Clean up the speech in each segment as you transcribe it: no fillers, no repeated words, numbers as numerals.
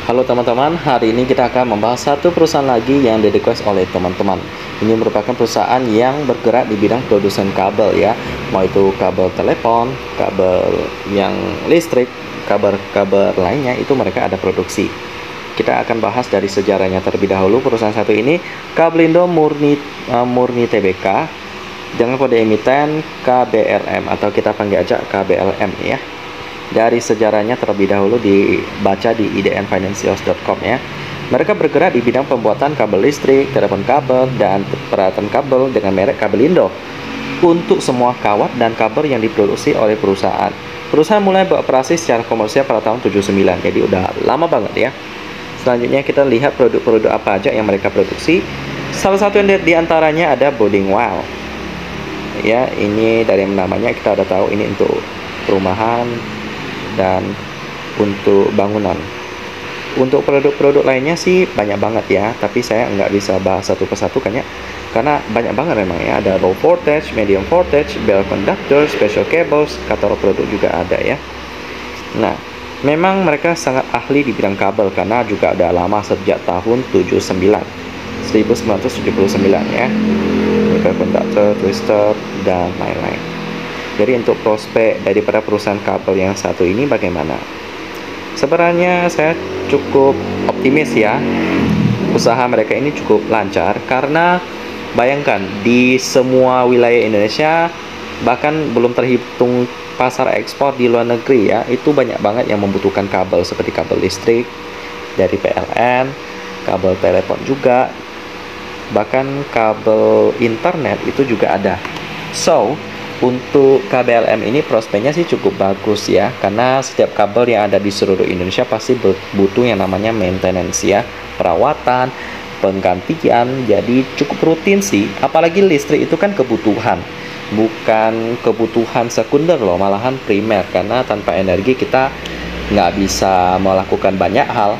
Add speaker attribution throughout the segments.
Speaker 1: Halo teman-teman, hari ini kita akan membahas satu perusahaan lagi yang di-request oleh teman-teman. Ini merupakan perusahaan yang bergerak di bidang produsen kabel ya, mau itu kabel telepon, kabel yang listrik, kabel-kabel lainnya itu mereka ada produksi. Kita akan bahas dari sejarahnya terlebih dahulu. Perusahaan satu ini Kabelindo Murni Tbk dengan kode emiten KBLM atau kita panggil aja KBLM ya. Dari sejarahnya terlebih dahulu dibaca di idnfinancials.com ya. Mereka bergerak di bidang pembuatan kabel listrik, telepon kabel, dan peralatan kabel dengan merek Kabelindo untuk semua kawat dan kabel yang diproduksi oleh perusahaan. Perusahaan mulai beroperasi secara komersial pada tahun 79, jadi udah lama banget ya. Selanjutnya kita lihat produk-produk apa aja yang mereka produksi. Salah satu yang diantaranya ada boarding wall. Ya, ini dari namanya kita udah tahu ini untuk perumahan dan untuk bangunan. Untuk produk-produk lainnya sih banyak banget ya, tapi saya nggak bisa bahas satu persatu karena banyak banget memang ya. Ada low voltage, medium voltage, belt conductor, special cables, katalog produk juga ada ya. Nah, memang mereka sangat ahli di bidang kabel karena juga ada lama sejak tahun 1979 ya. Belt conductor, twister, dan lain-lain. Jadi untuk prospek daripada perusahaan kabel yang satu ini bagaimana? Sebenarnya saya cukup optimis ya. Usaha mereka ini cukup lancar karena bayangkan di semua wilayah Indonesia, bahkan belum terhitung pasar ekspor di luar negeri ya, itu banyak banget yang membutuhkan kabel seperti kabel listrik dari PLN, kabel telepon juga, bahkan kabel internet itu juga ada. So, untuk KBLM ini prospeknya sih cukup bagus ya, karena setiap kabel yang ada di seluruh Indonesia pasti butuh yang namanya maintenance ya, perawatan, penggantian, jadi cukup rutin sih. Apalagi listrik itu kan kebutuhan, bukan kebutuhan sekunder loh, malahan primer, karena tanpa energi kita nggak bisa melakukan banyak hal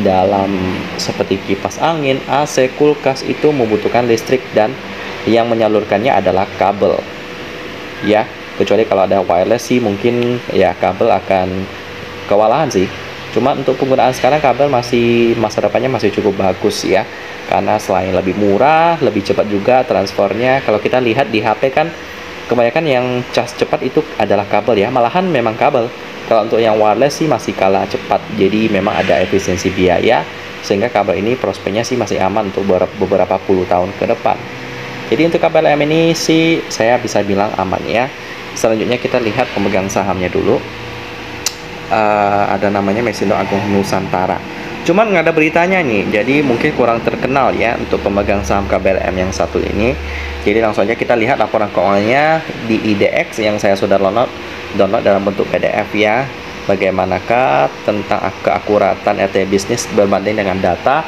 Speaker 1: dalam seperti kipas angin, AC, kulkas itu membutuhkan listrik dan yang menyalurkannya adalah kabel. Ya, kecuali kalau ada wireless sih mungkin ya kabel akan kewalahan sih. Cuma untuk penggunaan sekarang kabel masih masa depannya masih cukup bagus ya, karena selain lebih murah, lebih cepat juga transfernya. Kalau kita lihat di HP kan kebanyakan yang cas cepat itu adalah kabel ya, malahan memang kabel. Kalau untuk yang wireless sih masih kalah cepat, jadi memang ada efisiensi biaya sehingga kabel ini prospeknya sih masih aman untuk beberapa puluh tahun ke depan. Jadi untuk KBLM ini sih saya bisa bilang aman ya. Selanjutnya kita lihat pemegang sahamnya dulu. Ada namanya Mesindo Agung Nusantara. Cuman nggak ada beritanya nih, jadi mungkin kurang terkenal ya untuk pemegang saham KBLM yang satu ini. Jadi langsung aja kita lihat laporan keuangannya di IDX yang saya sudah download dalam bentuk PDF ya. Bagaimanakah tentang keakuratan RT bisnis berbanding dengan data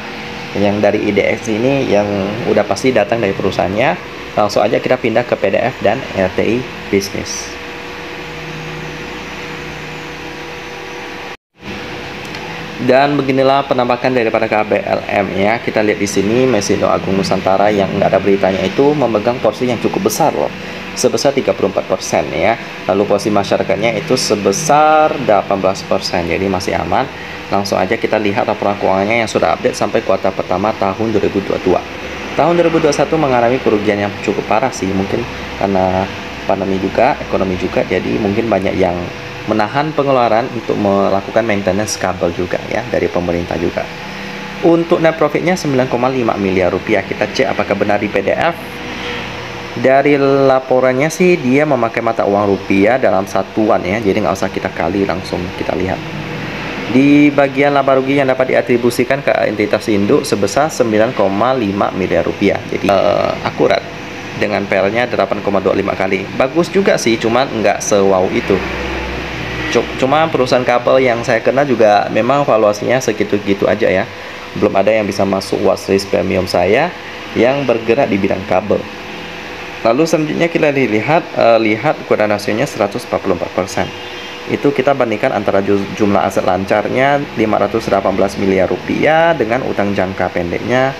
Speaker 1: yang dari IDX ini yang udah pasti datang dari perusahaannya. Langsung aja kita pindah ke PDF dan RTI bisnis. Dan beginilah penampakan daripada KBLM ya. Kita lihat di sini Mesindo Agung Nusantara yang nggak ada beritanya itu memegang porsi yang cukup besar loh, sebesar 34% ya. Lalu porsi masyarakatnya itu sebesar 18%, jadi masih aman. Langsung aja kita lihat laporan keuangannya yang sudah update sampai kuartal pertama tahun 2022. Tahun 2021 mengalami kerugian yang cukup parah sih, mungkin karena pandemi juga, ekonomi juga, jadi mungkin banyak yang menahan pengeluaran untuk melakukan maintenance kabel juga ya dari pemerintah juga. Untuk net profitnya 9,5 miliar rupiah. Kita cek apakah benar di PDF. Dari laporannya sih dia memakai mata uang rupiah dalam satuan ya, jadi nggak usah kita kali, langsung kita lihat. Di bagian laba rugi yang dapat diatribusikan ke entitas induk sebesar 9,5 miliar rupiah. Jadi akurat dengan PL-nya 8,25 kali. Bagus juga sih, cuman nggak se-wow itu. Cuma perusahaan kabel yang saya kenal juga memang valuasinya segitu-gitu aja ya. Belum ada yang bisa masuk watchlist premium saya yang bergerak di bidang kabel. Lalu selanjutnya kita lihat koordinasinya 144%. Itu kita bandingkan antara jumlah aset lancarnya 518 miliar rupiah dengan utang jangka pendeknya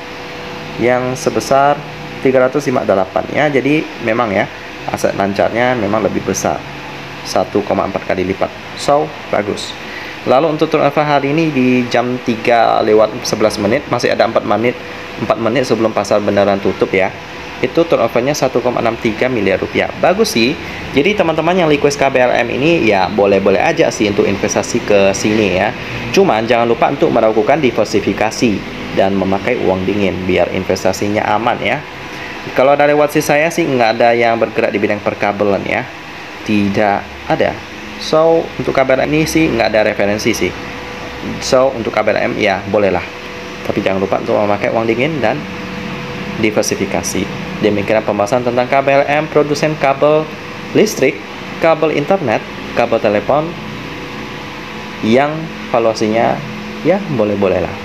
Speaker 1: yang sebesar 358 ya. Jadi memang ya aset lancarnya memang lebih besar, 1,4 kali lipat. So bagus. Lalu untuk turnover hari ini di jam 3 lewat 11 menit, masih ada 4 menit sebelum pasar beneran tutup ya. Itu turnovernya 1,63 miliar rupiah. Bagus sih. Jadi teman-teman yang request KBLM ini ya boleh-boleh aja sih untuk investasi ke sini ya. Cuman jangan lupa untuk melakukan diversifikasi dan memakai uang dingin biar investasinya aman ya. Kalau dari watsi saya sih nggak ada yang bergerak di bidang perkabelan ya. Tidak ada. So untuk KBLM ini sih nggak ada referensi sih. So untuk KBLM ya bolehlah. Tapi jangan lupa untuk memakai uang dingin dan diversifikasi. Demikian pembahasan tentang KBLM, produsen kabel listrik, kabel internet, kabel telepon yang valuasinya ya boleh-boleh lah.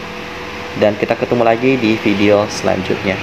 Speaker 1: Dan kita ketemu lagi di video selanjutnya.